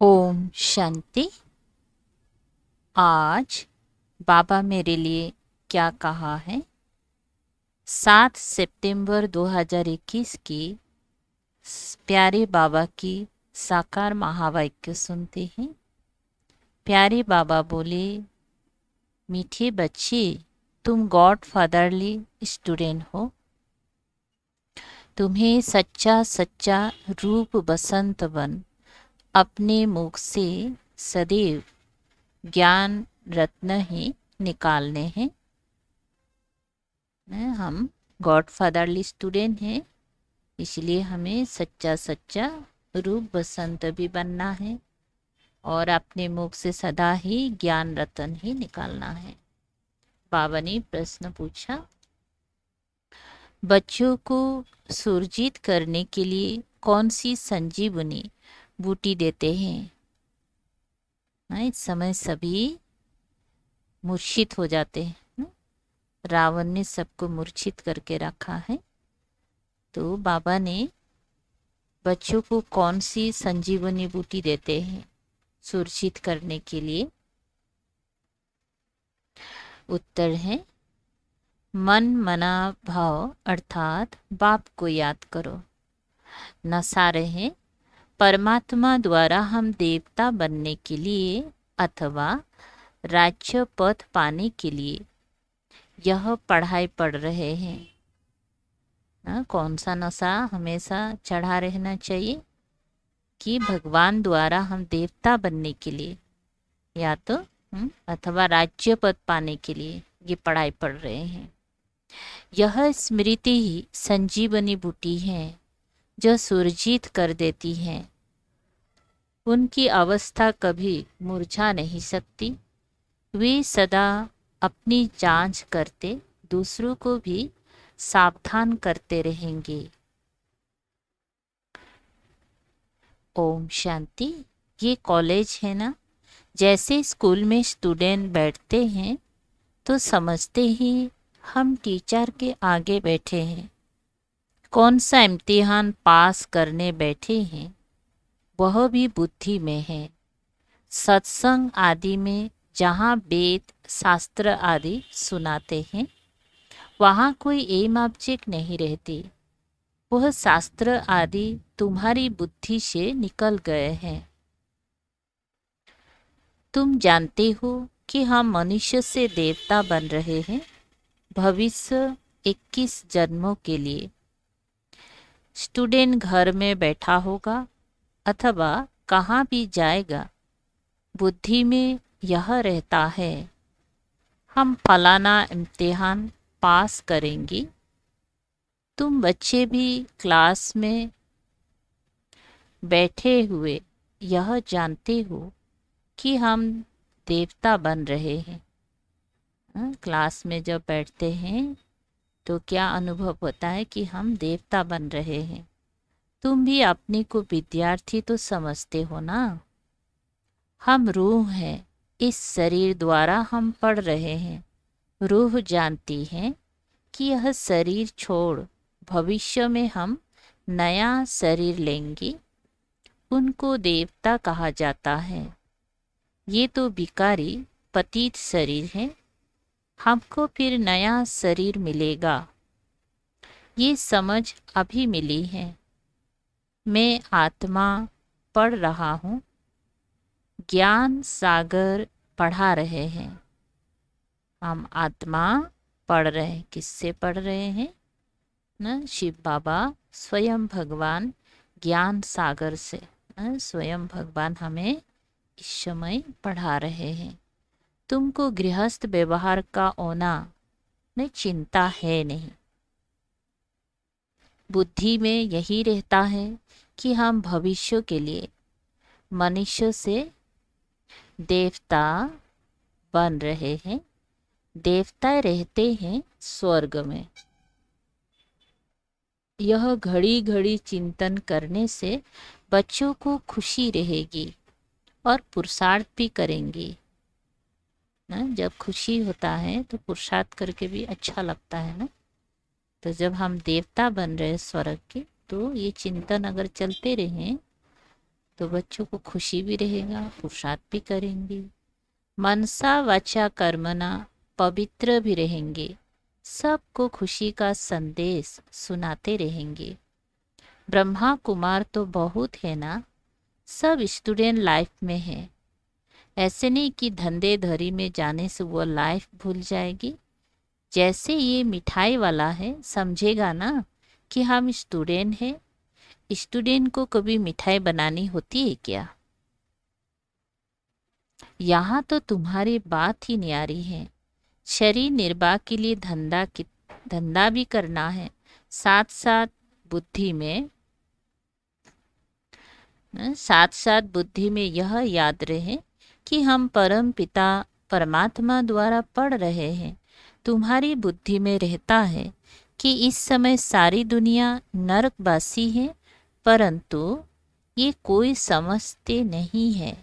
ओम शांति। आज बाबा मेरे लिए क्या कहा है। 7 सितंबर 2021 की प्यारे बाबा की साकार महावाक्य सुनते हैं। प्यारे बाबा बोले, मीठे बच्चे, तुम गॉड फादरली स्टूडेंट हो। तुम्हें सच्चा सच्चा रूप बसंत बन अपने मुख से सदैव ज्ञान रत्न ही निकालने हैं। हम गॉड फादरली स्टूडेंट हैं, इसलिए हमें सच्चा सच्चा रूप बसंत भी बनना है और अपने मुख से सदा ही ज्ञान रतन ही निकालना है। बाबा ने प्रश्न पूछा, बच्चों को सुरजीत करने के लिए कौन सी संजीवनी बूटी देते हैं। इस समय सभी मूर्छित हो जाते हैं। रावण ने सबको मूर्छित करके रखा है, तो बाबा ने बच्चों को कौन सी संजीवनी बूटी देते हैं सुरक्षित करने के लिए। उत्तर है, मन मना भाव अर्थात बाप को याद करो। नशा रहे परमात्मा द्वारा हम देवता बनने के लिए अथवा राज्य पद पाने के लिए यह पढ़ाई पढ़ रहे हैं। कौन सा नशा हमेशा चढ़ा रहना चाहिए कि भगवान द्वारा हम देवता बनने के लिए या तो अथवा राज्य पद पाने के लिए ये पढ़ाई पढ़ रहे हैं। यह स्मृति ही संजीवनी बूटी है जो सुरजीत कर देती है। उनकी अवस्था कभी मुरझा नहीं सकती। वे सदा अपनी जांच करते दूसरों को भी सावधान करते रहेंगे। ओम शांति। ये कॉलेज है ना, जैसे स्कूल में स्टूडेंट बैठते हैं तो समझते ही हम टीचर के आगे बैठे हैं। कौन सा इम्तिहान पास करने बैठे हैं वह भी बुद्धि में है। सत्संग आदि में जहाँ वेद शास्त्र आदि सुनाते हैं वहाँ कोई एम ऑब्जेक्ट नहीं रहती। वह शास्त्र आदि तुम्हारी बुद्धि से निकल गए हैं। तुम जानते हो कि हम मनुष्य से देवता बन रहे हैं भविष्य 21 जन्मों के लिए। स्टूडेंट घर में बैठा होगा अथवा कहाँ भी जाएगा, बुद्धि में यह रहता है, हम फलाना इम्तिहान पास करेंगे। तुम बच्चे भी क्लास में बैठे हुए यह जानते हो कि हम देवता बन रहे हैं। क्लास में जब बैठते हैं तो क्या अनुभव होता है कि हम देवता बन रहे हैं। तुम भी अपने को विद्यार्थी तो समझते हो ना। हम रूह हैं, इस शरीर द्वारा हम पढ़ रहे हैं। रूह जानती है कि यह शरीर छोड़ भविष्य में हम नया शरीर लेंगे। उनको देवता कहा जाता है। ये तो विकारी पतित शरीर है, हमको फिर नया शरीर मिलेगा। ये समझ अभी मिली है। मैं आत्मा पढ़ रहा हूँ, ज्ञान सागर पढ़ा रहे हैं। हम आत्मा पढ़ रहे हैं। किससे पढ़ रहे हैं ना? शिव बाबा स्वयं भगवान ज्ञान सागर से स्वयं भगवान हमें इस समय पढ़ा रहे हैं। तुमको गृहस्थ व्यवहार का होना में चिंता है नहीं। बुद्धि में यही रहता है कि हम भविष्य के लिए मनुष्य से देवता बन रहे हैं। देवता रहते हैं स्वर्ग में। यह घड़ी घड़ी चिंतन करने से बच्चों को खुशी रहेगी और पुरुषार्थ भी करेंगे ना। जब खुशी होता है तो पुरुषार्थ करके भी अच्छा लगता है ना। तो जब हम देवता बन रहे स्वर्ग के तो ये चिंतन अगर चलते रहें तो बच्चों को खुशी भी रहेगा, पुरुषार्थ भी करेंगे, मनसा वाचा कर्मणा पवित्र भी रहेंगे, सबको खुशी का संदेश सुनाते रहेंगे। ब्रह्मा कुमार तो बहुत है ना, सब स्टूडेंट लाइफ में है। ऐसे नहीं कि धंधे धरी में जाने से वो लाइफ भूल जाएगी। जैसे ये मिठाई वाला है, समझेगा ना कि हम स्टूडेंट हैं। स्टूडेंट को कभी मिठाई बनानी होती है क्या? यहाँ तो तुम्हारी बात ही न्यारी है। शरीर निर्वाह के लिए धंधा भी करना है, साथ साथ बुद्धि में यह याद रहे कि हम परम पिता परमात्मा द्वारा पढ़ रहे हैं। तुम्हारी बुद्धि में रहता है कि इस समय सारी दुनिया नरकवासी है, परंतु ये कोई समझते नहीं है।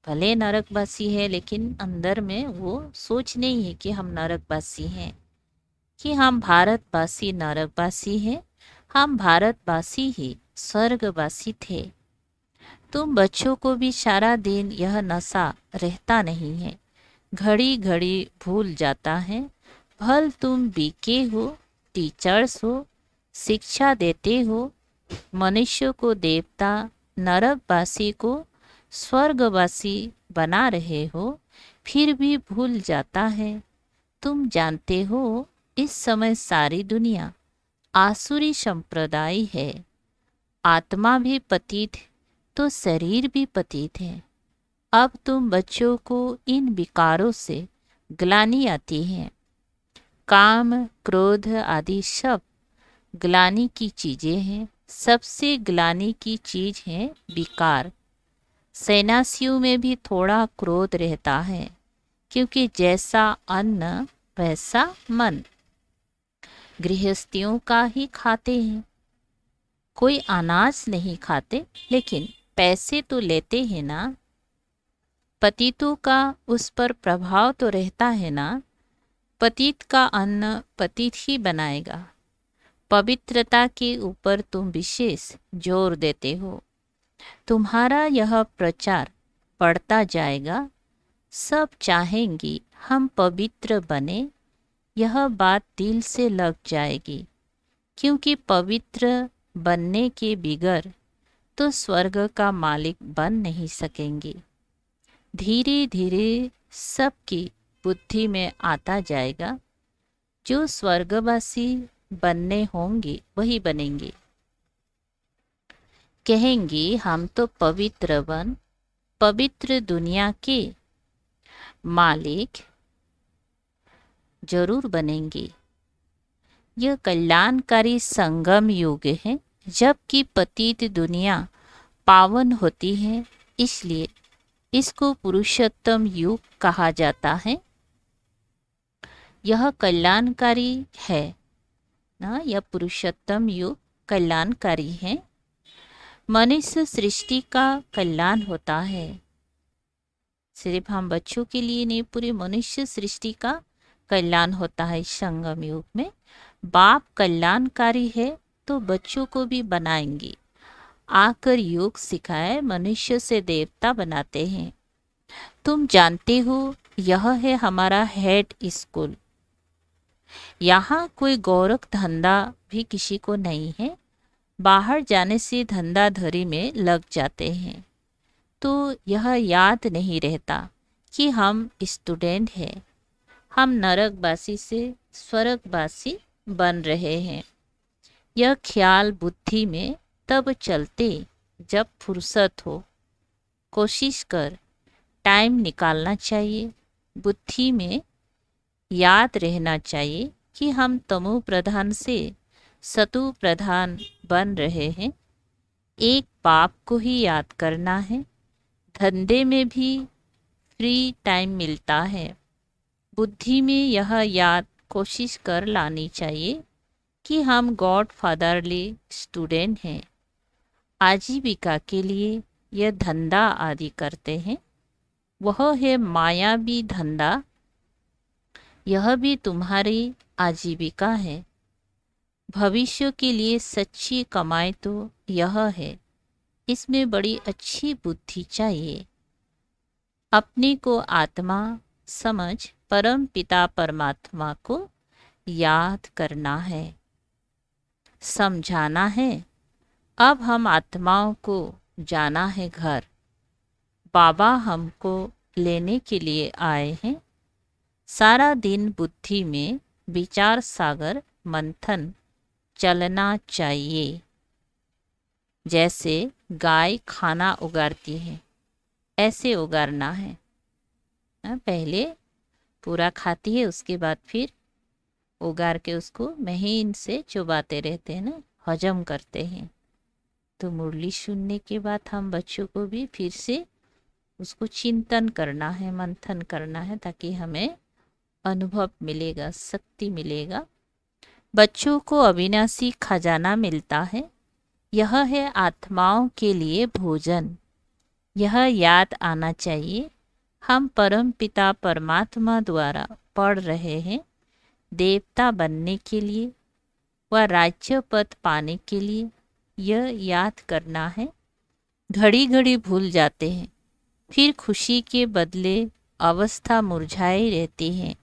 भले नरकवासी है, लेकिन अंदर में वो सोच नहीं है कि हम नरकवासी हैं, कि हम भारतवासी नरकवासी हैं, हम भारतवासी ही स्वर्गवासी थे। तुम बच्चों को भी सारा दिन यह नशा रहता नहीं है, घड़ी घड़ी भूल जाता है। भल तुम बीके हो, टीचर्स हो, शिक्षा देते हो, मनुष्य को देवता, नरकवासी को स्वर्गवासी बना रहे हो, फिर भी भूल जाता है। तुम जानते हो इस समय सारी दुनिया आसुरी संप्रदाय है। आत्मा भी पतित तो शरीर भी पतित है। अब तुम बच्चों को इन विकारों से ग्लानि आती है। काम क्रोध आदि सब ग्लानि की चीजें हैं। सबसे ग्लानि की चीज है विकार। सन्यासियों में भी थोड़ा क्रोध रहता है, क्योंकि जैसा अन्न वैसा मन। गृहस्थियों का ही खाते हैं, कोई अनाज नहीं खाते, लेकिन पैसे तो लेते हैं ना। पतितों का उस पर प्रभाव तो रहता है ना। पतित का अन्न पतित ही बनाएगा। पवित्रता के ऊपर तुम विशेष जोर देते हो। तुम्हारा यह प्रचार बढ़ता जाएगा। सब चाहेंगी हम पवित्र बने, यह बात दिल से लग जाएगी, क्योंकि पवित्र बनने के बिगर तो स्वर्ग का मालिक बन नहीं सकेंगे। धीरे धीरे सबकी बुद्धि में आता जाएगा, जो स्वर्गवासी बनने होंगे वही बनेंगे। कहेंगे हम तो पवित्र बन पवित्र दुनिया के मालिक जरूर बनेंगे। यह कल्याणकारी संगम युग है, जबकि पतित दुनिया पावन होती है, इसलिए इसको पुरुषोत्तम युग कहा जाता है। यह कल्याणकारी है ना, यह पुरुषोत्तम युग कल्याणकारी है। मनुष्य सृष्टि का कल्याण होता है। सिर्फ हम बच्चों के लिए नहीं, पूरे मनुष्य सृष्टि का कल्याण होता है। संगम युग में बाप कल्याणकारी है, तो बच्चों को भी बनाएंगे। आकर योग सिखाए, मनुष्य से देवता बनाते हैं। तुम जानते हो यह है हमारा हेड स्कूल। यहाँ कोई गौरव धंधा भी किसी को नहीं है। बाहर जाने से धंधाधड़ी में लग जाते हैं, तो यह याद नहीं रहता कि हम स्टूडेंट हैं। हम नरकवासी से स्वर्गवासी बन रहे हैं। यह ख्याल बुद्धि में तब चलते जब फुर्सत हो। कोशिश कर, टाइम निकालना चाहिए। बुद्धि में याद रहना चाहिए कि हम तमो प्रधान से सतु प्रधान बन रहे हैं। एक बाप को ही याद करना है। धंधे में भी फ्री टाइम मिलता है। बुद्धि में यह याद कोशिश कर लानी चाहिए कि हम गॉड फादरली स्टूडेंट हैं। आजीविका के लिए यह धंधा आदि करते हैं, वह है मायावी धंधा। यह भी तुम्हारी आजीविका है। भविष्य के लिए सच्ची कमाई तो यह है। इसमें बड़ी अच्छी बुद्धि चाहिए। अपने को आत्मा समझ परम पिता परमात्मा को याद करना है, समझाना है। अब हम आत्माओं को जाना है घर। बाबा हमको लेने के लिए आए हैं। सारा दिन बुद्धि में विचार सागर मंथन चलना चाहिए। जैसे गाय खाना उगारती है, ऐसे उगारना है। पहले पूरा खाती है, उसके बाद फिर उगार के उसको महीन से चुबाते रहते हैं ना, हजम करते हैं। तो मुरली सुनने के बाद हम बच्चों को भी फिर से उसको चिंतन करना है, मंथन करना है, ताकि हमें अनुभव मिलेगा, शक्ति मिलेगा। बच्चों को अविनाशी खजाना मिलता है। यह है आत्माओं के लिए भोजन। यह याद आना चाहिए, हम परम पिता परमात्मा द्वारा पढ़ रहे हैं देवता बनने के लिए व राज्य पद पाने के लिए। यह याद करना है। घड़ी घड़ी भूल जाते हैं, फिर खुशी के बदले अवस्था मुरझाई रहती है।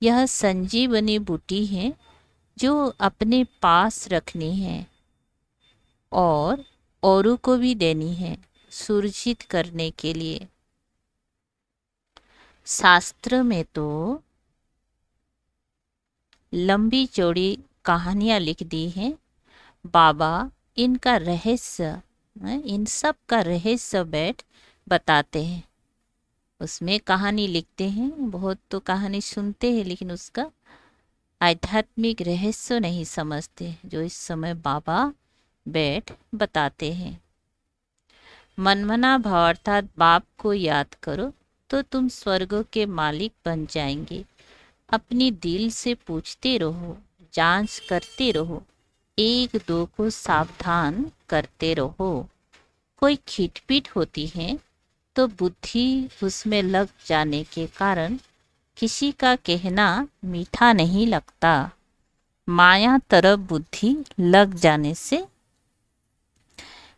यह संजीवनी बूटी है जो अपने पास रखनी है और औरों को भी देनी है, सुरक्षित करने के लिए। शास्त्र में तो लंबी चौड़ी कहानियाँ लिख दी हैं। बाबा इनका रहस्य, इन सब का रहस्य बैठ बताते हैं। उसमें कहानी लिखते हैं, बहुत तो कहानी सुनते हैं, लेकिन उसका आध्यात्मिक रहस्य नहीं समझते, जो इस समय बाबा बैठ बताते हैं। मनमना भाव अर्थात बाप को याद करो तो तुम स्वर्ग के मालिक बन जाएंगे। अपनी दिल से पूछते रहो, जांच करते रहो, एक दो को सावधान करते रहो। कोई खिटपिट होती है तो बुद्धि उसमें लग जाने के कारण किसी का कहना मीठा नहीं लगता। माया तरफ बुद्धि लग जाने से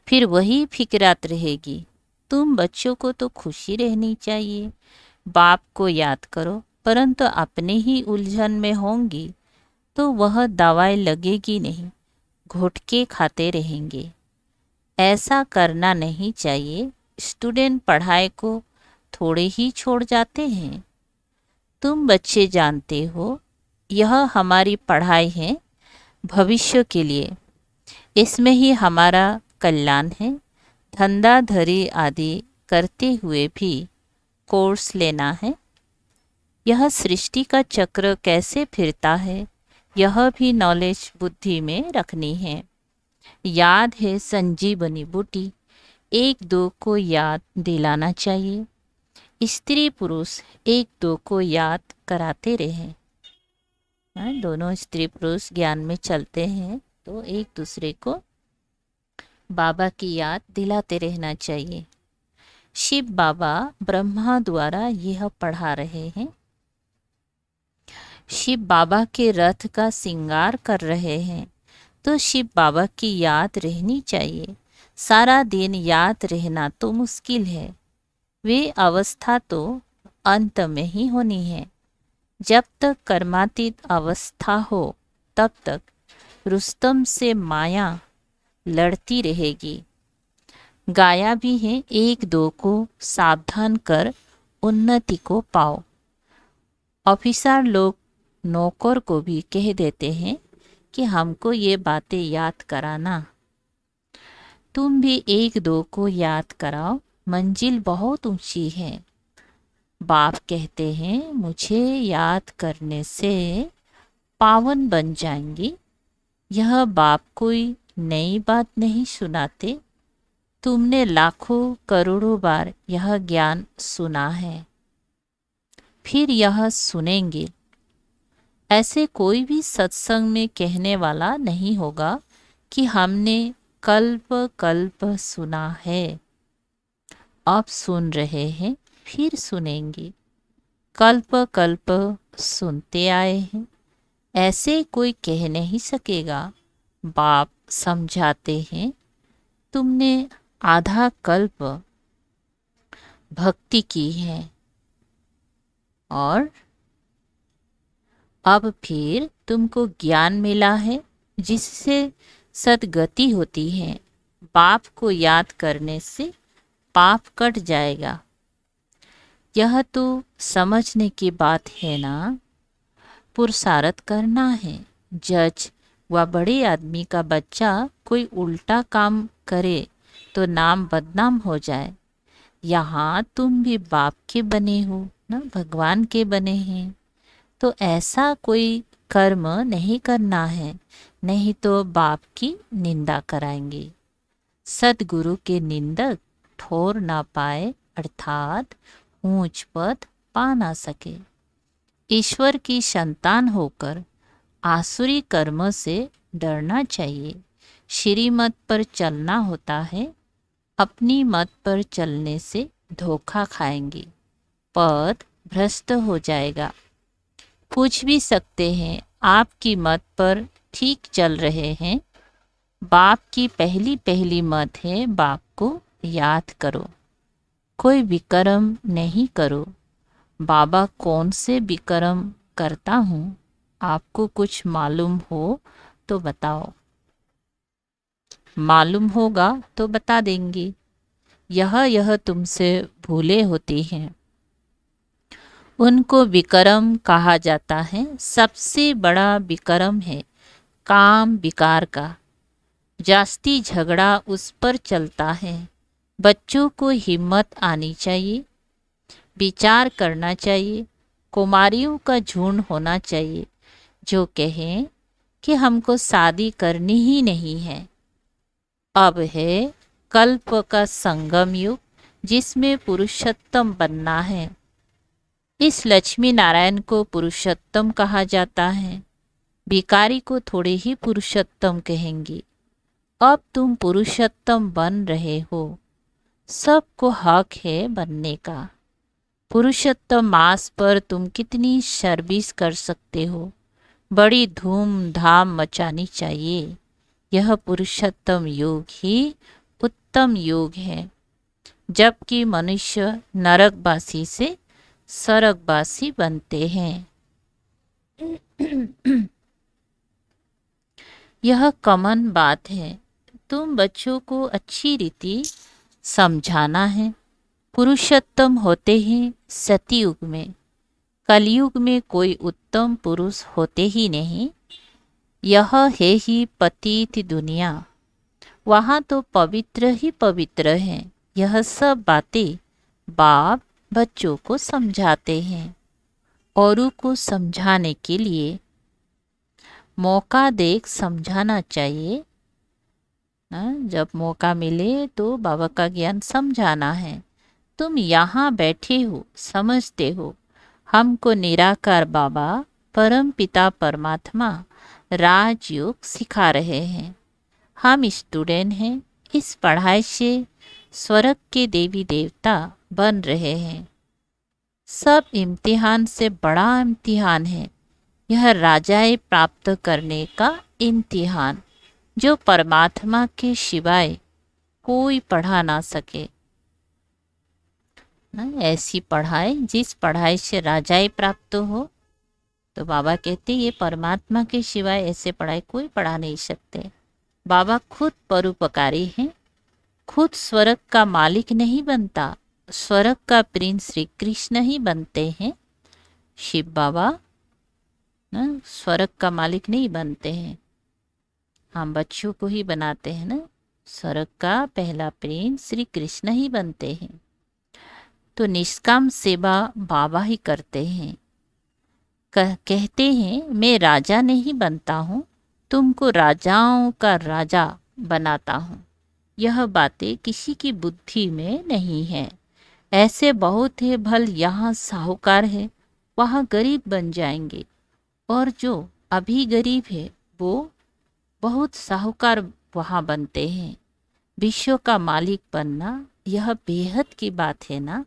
फिर वही फिक्रात रहेगी। तुम बच्चों को तो खुशी रहनी चाहिए, बाप को याद करो, परंतु अपने ही उलझन में होंगी तो वह दवाई लगेगी नहीं, घुटके खाते रहेंगे। ऐसा करना नहीं चाहिए। स्टूडेंट पढ़ाई को थोड़े ही छोड़ जाते हैं। तुम बच्चे जानते हो यह हमारी पढ़ाई है भविष्य के लिए, इसमें ही हमारा कल्याण है। धंधा धरी आदि करते हुए भी कोर्स लेना है। यह सृष्टि का चक्र कैसे फिरता है, यह भी नॉलेज बुद्धि में रखनी है। याद है संजीवनी बूटी, एक दो को याद दिलाना चाहिए। स्त्री पुरुष एक दो को याद कराते रहें। दोनों स्त्री पुरुष ज्ञान में चलते हैं तो एक दूसरे को बाबा की याद दिलाते रहना चाहिए। शिव बाबा ब्रह्मा द्वारा यह पढ़ा रहे हैं। शिव बाबा के रथ का श्रृंगार कर रहे हैं तो शिव बाबा की याद रहनी चाहिए। सारा दिन याद रहना तो मुश्किल है। वे अवस्था तो अंत में ही होनी है। जब तक कर्मातीत अवस्था हो तब तक रुस्तम से माया लड़ती रहेगी। गाया भी है, एक दो को सावधान कर उन्नति को पाओ। ऑफिसर लोग नौकर को भी कह देते हैं कि हमको ये बातें याद कराना। तुम भी एक दो को याद कराओ, मंजिल बहुत ऊंची है। बाप कहते हैं मुझे याद करने से पावन बन जाएंगी। यह बाप कोई नई बात नहीं सुनाते। तुमने लाखों करोड़ों बार यह ज्ञान सुना है, फिर यह सुनेंगे। ऐसे कोई भी सत्संग में कहने वाला नहीं होगा कि हमने कल्प कल्प सुना है। अब सुन रहे हैं, फिर सुनेंगे। कल्प कल्प सुनते आए हैं, ऐसे कोई कह नहीं सकेगा। बाप समझाते हैं तुमने आधा कल्प भक्ति की है और अब फिर तुमको ज्ञान मिला है जिससे सद्गति होती है। बाप को याद करने से पाप कट जाएगा। यह तो समझने की बात है ना। पुरुषार्थ करना है। जज व बड़े आदमी का बच्चा कोई उल्टा काम करे तो नाम बदनाम हो जाए। यहाँ तुम भी बाप के बने हो ना, भगवान के बने हैं, तो ऐसा कोई कर्म नहीं करना है, नहीं तो बाप की निंदा कराएंगे। सदगुरु के निंदक ठोर ना पाए, अर्थात ऊंच पद पा ना सके। ईश्वर की संतान होकर आसुरी कर्म से डरना चाहिए। श्रीमत पर चलना होता है, अपनी मत पर चलने से धोखा खाएंगे, पद भ्रष्ट हो जाएगा। पूछ भी सकते हैं, आपकी मत पर ठीक चल रहे हैं। बाप की पहली पहली मत है, बाप को याद करो, कोई विकर्म नहीं करो। बाबा कौन से विकर्म करता हूँ, आपको कुछ मालूम हो तो बताओ। मालूम होगा तो बता देंगे। यह तुमसे भूले होती हैं, उनको विकर्म कहा जाता है। सबसे बड़ा विकर्म है काम विकार का। जास्ती झगड़ा उस पर चलता है। बच्चों को हिम्मत आनी चाहिए, विचार करना चाहिए। कुमारियों का झुंड होना चाहिए जो कहें कि हमको शादी करनी ही नहीं है। अब है कल्प का संगम युग, जिसमें पुरुषोत्तम बनना है। इस लक्ष्मी नारायण को पुरुषोत्तम कहा जाता है। भिखारी को थोड़े ही पुरुषोत्तम कहेंगे। अब तुम पुरुषोत्तम बन रहे हो, सबको हक है बनने का। पुरुषोत्तम मास पर तुम कितनी सर्विस कर सकते हो, बड़ी धूमधाम मचानी चाहिए। यह पुरुषोत्तम योग ही उत्तम योग है, जबकि मनुष्य नरकवासी से स्वर्गवासी बनते हैं। यह कॉमन बात है। तुम बच्चों को अच्छी रीति समझाना है। पुरुषोत्तम होते हैं सतयुग में, कलयुग में कोई उत्तम पुरुष होते ही नहीं। यह है ही पतित दुनिया, वहाँ तो पवित्र ही पवित्र हैं। यह सब बातें बाप बच्चों को समझाते हैं। औरों को समझाने के लिए मौका देख समझाना चाहिए ना। जब मौका मिले तो बाबा का ज्ञान समझाना है। तुम यहाँ बैठे हो, समझते हो, हमको निराकार बाबा परम पिता परमात्मा राजयोग सिखा रहे हैं। हम स्टूडेंट हैं, इस पढ़ाई से स्वर्ग के देवी देवता बन रहे हैं। सब इम्तिहान से बड़ा इम्तिहान है यह राजाए प्राप्त करने का इम्तिहान, जो परमात्मा के सिवाय कोई पढ़ा ना सके ना। ऐसी पढ़ाई, जिस पढ़ाई से राजाए प्राप्त हो, तो बाबा कहते ये परमात्मा के सिवाय ऐसे पढ़ाई कोई पढ़ा नहीं सकते। बाबा खुद परोपकारी हैं, खुद स्वर्ग का मालिक नहीं बनता, स्वर्ग का प्रिंस श्री कृष्ण ही बनते हैं। शिव बाबा ना स्वर्ग का मालिक नहीं बनते हैं, हम बच्चों को ही बनाते हैं ना। स्वर्ग का पहला प्रिंस श्री कृष्ण ही बनते हैं। तो निष्काम सेवा बाबा ही करते हैं। कहते हैं मैं राजा नहीं बनता हूँ, तुमको राजाओं का राजा बनाता हूँ। यह बातें किसी की बुद्धि में नहीं है। ऐसे बहुत है, भल यहाँ साहूकार है, वहाँ गरीब बन जाएंगे, और जो अभी गरीब है वो बहुत साहूकार वहाँ बनते हैं। विश्व का मालिक बनना यह बेहद की बात है ना।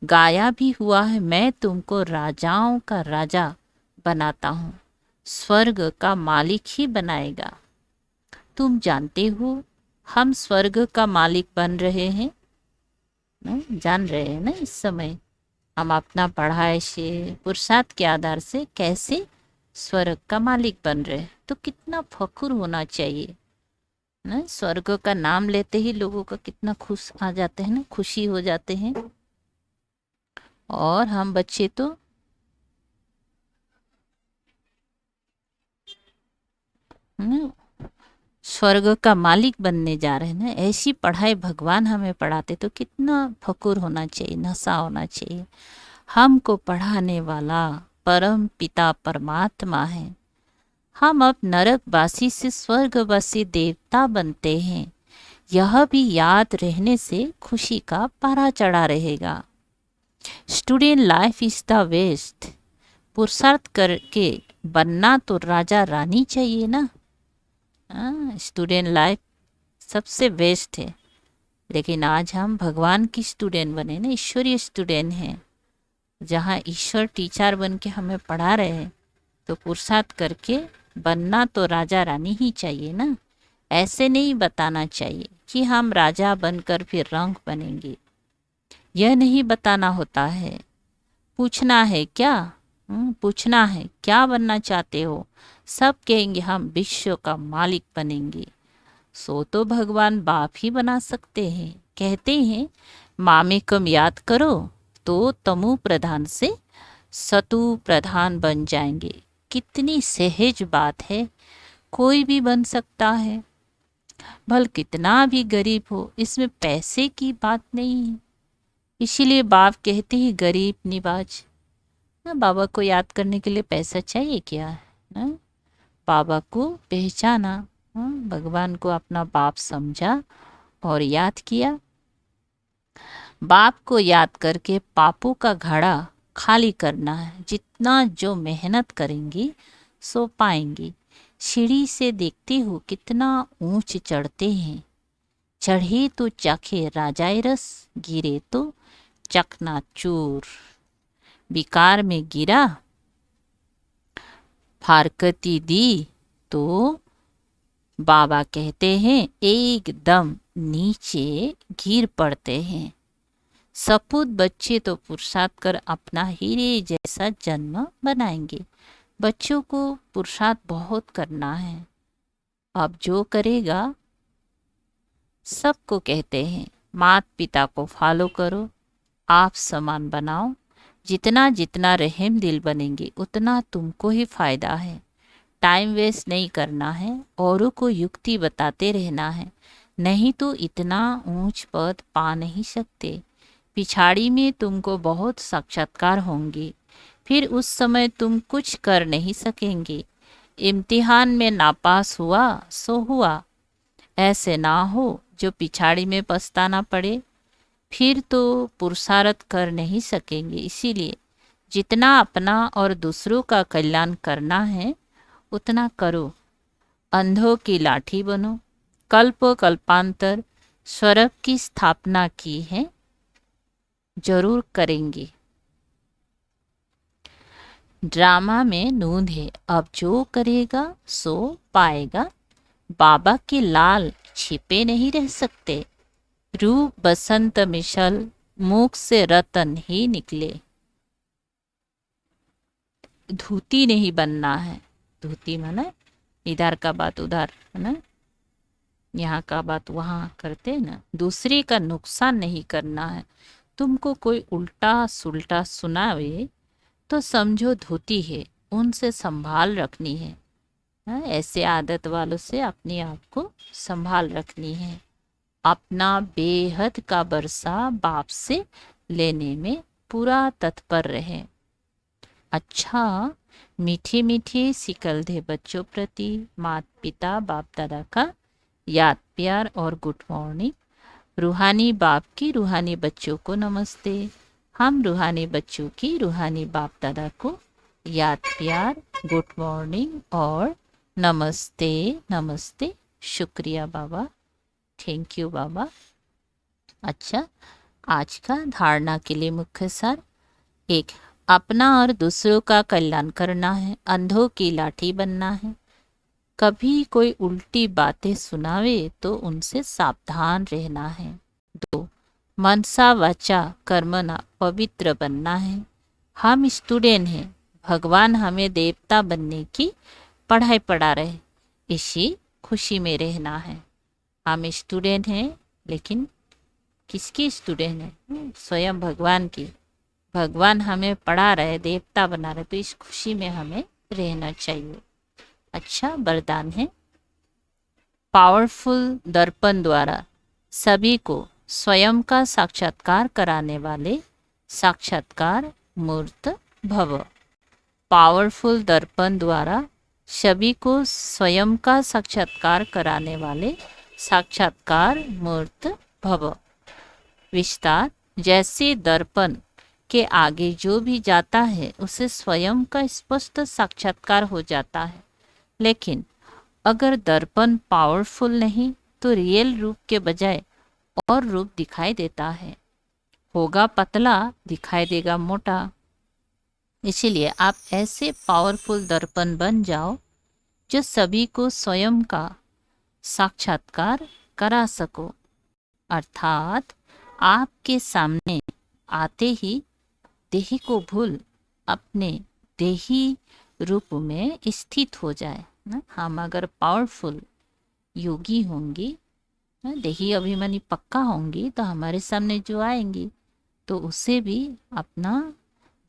गाया भी हुआ है, मैं तुमको राजाओं का राजा बनाता हूँ, स्वर्ग का मालिक ही बनाएगा। तुम जानते हो हम स्वर्ग का मालिक बन रहे हैं ना, जान रहे हैं ना इस समय हम अपना पढ़ाई से पुरुषार्थ के आधार से कैसे स्वर्ग का मालिक बन रहे हैं। तो कितना फखुर होना चाहिए ना, स्वर्ग का नाम लेते ही लोगों का कितना खुश आ जाते हैं ना, खुशी हो जाते हैं। और हम बच्चे तो ना स्वर्ग का मालिक बनने जा रहे हैं ना, ऐसी पढ़ाई भगवान हमें पढ़ाते तो कितना फकुर होना चाहिए, नशा होना चाहिए। हमको पढ़ाने वाला परम पिता परमात्मा है। हम अब नरकवासी से स्वर्गवासी देवता बनते हैं, यह भी याद रहने से खुशी का पारा चढ़ा रहेगा। Student life is the best. पुरुषार्थ करके बनना तो राजा रानी चाहिए ना। स्टूडेंट लाइफ सबसे बेस्ट है, लेकिन आज हम भगवान की स्टूडेंट बने ना, ईश्वरीय स्टूडेंट हैं, जहाँ ईश्वर टीचर बन के हमें पढ़ा रहे हैं। तो पुरुषार्थ करके बनना तो राजा रानी ही चाहिए ना। ऐसे नहीं बताना चाहिए कि हम राजा बनकर फिर रंक बनेंगे, यह नहीं बताना होता है। पूछना है क्या, पूछना है क्या बनना चाहते हो, सब कहेंगे हम विश्व का मालिक बनेंगे। सो तो भगवान बाप ही बना सकते हैं। कहते हैं मामेकम याद करो तो तमु प्रधान से सतु प्रधान बन जाएंगे। कितनी सहज बात है, कोई भी बन सकता है, भल कितना भी गरीब हो, इसमें पैसे की बात नहीं है। इसीलिए बाप कहते ही गरीब निवाज ना, बाबा को याद करने के लिए पैसा चाहिए क्या ना? बाबा को पहचाना, भगवान को अपना बाप समझा और याद किया। बाप को याद करके पापों का घड़ा खाली करना है। जितना जो मेहनत करेंगी सो पाएंगी। सीढ़ी से देखती हूँ कितना ऊंच चढ़ते हैं, चढ़े तो चाखे राजाई रस, गिरे तो चकनाचूर। विकार में गिरा फारकती दी तो बाबा कहते हैं एकदम नीचे गिर पड़ते हैं। सपूत बच्चे तो पुरुषार्थ कर अपना हीरे जैसा जन्म बनाएंगे। बच्चों को पुरुषार्थ बहुत करना है। अब जो करेगा, सबको कहते हैं माता पिता को फॉलो करो, आप समान बनाओ। जितना जितना रहम दिल बनेंगे उतना तुमको ही फायदा है। टाइम वेस्ट नहीं करना है, औरों को युक्ति बताते रहना है, नहीं तो इतना ऊंच पद पा नहीं सकते। पिछाड़ी में तुमको बहुत साक्षात्कार होंगे, फिर उस समय तुम कुछ कर नहीं सकेंगे। इम्तिहान में नापास हुआ सो हुआ, ऐसे ना हो जो पिछाड़ी में पछताना पड़े, फिर तो पुरुषार्थ कर नहीं सकेंगे। इसीलिए जितना अपना और दूसरों का कल्याण करना है उतना करो। अंधों की लाठी बनो। कल्प कल्पांतर स्वर्ग की स्थापना की है, जरूर करेंगे। ड्रामा में नूंद है, अब जो करेगा सो पाएगा। बाबा के लाल छिपे नहीं रह सकते। रूप बसंत मिशल, मुख से रतन ही निकले। धूती नहीं बनना है। धूती माने इधर का बात उधर है ना, यहाँ का बात वहाँ करते ना। दूसरे का नुकसान नहीं करना है। तुमको कोई उल्टा सुल्टा सुनावे तो समझो धोती है, उनसे संभाल रखनी है। ऐसे आदत वालों से अपने आप को संभाल रखनी है। अपना बेहद का बरसा बाप से लेने में पूरा तत्पर रहे। अच्छा, मीठे मीठे सिकलधे बच्चों प्रति माता पिता बाप दादा का याद प्यार और गुड मॉर्निंग। रूहानी बाप की रूहानी बच्चों को नमस्ते। हम रूहानी बच्चों की रूहानी बाप दादा को याद प्यार, गुड मॉर्निंग और नमस्ते नमस्ते। शुक्रिया बाबा, थैंक यू बाबा। अच्छा, आज का धारणा के लिए मुख्य सार। एक, अपना और दूसरों का कल्याण करना है, अंधों की लाठी बनना है। कभी कोई उल्टी बातें सुनावे तो उनसे सावधान रहना है। 2. मनसा वाचा कर्मणा पवित्र बनना है। हम स्टूडेंट हैं, भगवान हमें देवता बनने की पढ़ाई पढ़ा रहे, इसी खुशी में रहना है। हम स्टूडेंट हैं, लेकिन किसकी स्टूडेंट है? स्वयं भगवान की। भगवान हमें पढ़ा रहे, देवता बना रहे, तो इस खुशी में हमें रहना चाहिए। अच्छा वरदान है। पावरफुल दर्पण द्वारा सभी को स्वयं का साक्षात्कार कराने वाले साक्षात्कार मूर्त भव। पावरफुल दर्पण द्वारा सभी को स्वयं का साक्षात्कार कराने वाले साक्षात्कार मूर्त भव। विस्तार, जैसे दर्पण के आगे जो भी जाता है उसे स्वयं का स्पष्ट साक्षात्कार हो जाता है, लेकिन अगर दर्पण पावरफुल नहीं तो रियल रूप के बजाय और रूप दिखाई देता है। होगा पतला, दिखाई देगा मोटा। इसीलिए आप ऐसे पावरफुल दर्पण बन जाओ जो सभी को स्वयं का साक्षात्कार करा सको, अर्थात आपके सामने आते ही देही को भूल अपने देही रूप में स्थित हो जाए ना। हम अगर पावरफुल योगी होंगी, देही अभिमानी पक्का होंगी, तो हमारे सामने जो आएंगी तो उसे भी अपना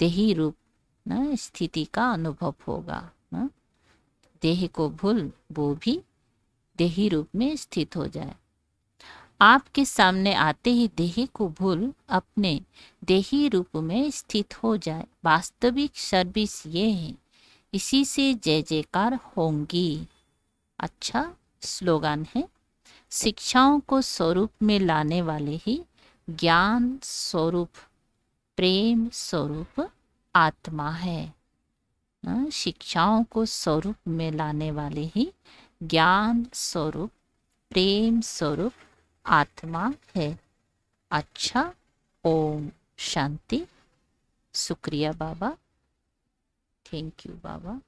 देही रूप ना स्थिति का अनुभव होगा ना। देह को भूल वो भी देही रूप में स्थित हो जाए। आपके सामने आते ही देही को भूल अपने देही रूप में स्थित हो जाए। वास्तविक सर्विस ये है, इसी से जय जयकार होंगी। अच्छा स्लोगन है। शिक्षाओं को स्वरूप में लाने वाले ही ज्ञान स्वरूप प्रेम स्वरूप आत्मा है। शिक्षाओं को स्वरूप में लाने वाले ही ज्ञान स्वरूप प्रेम स्वरूप आत्मा है। अच्छा, ओम शांति। शुक्रिया बाबा, थैंक यू बाबा।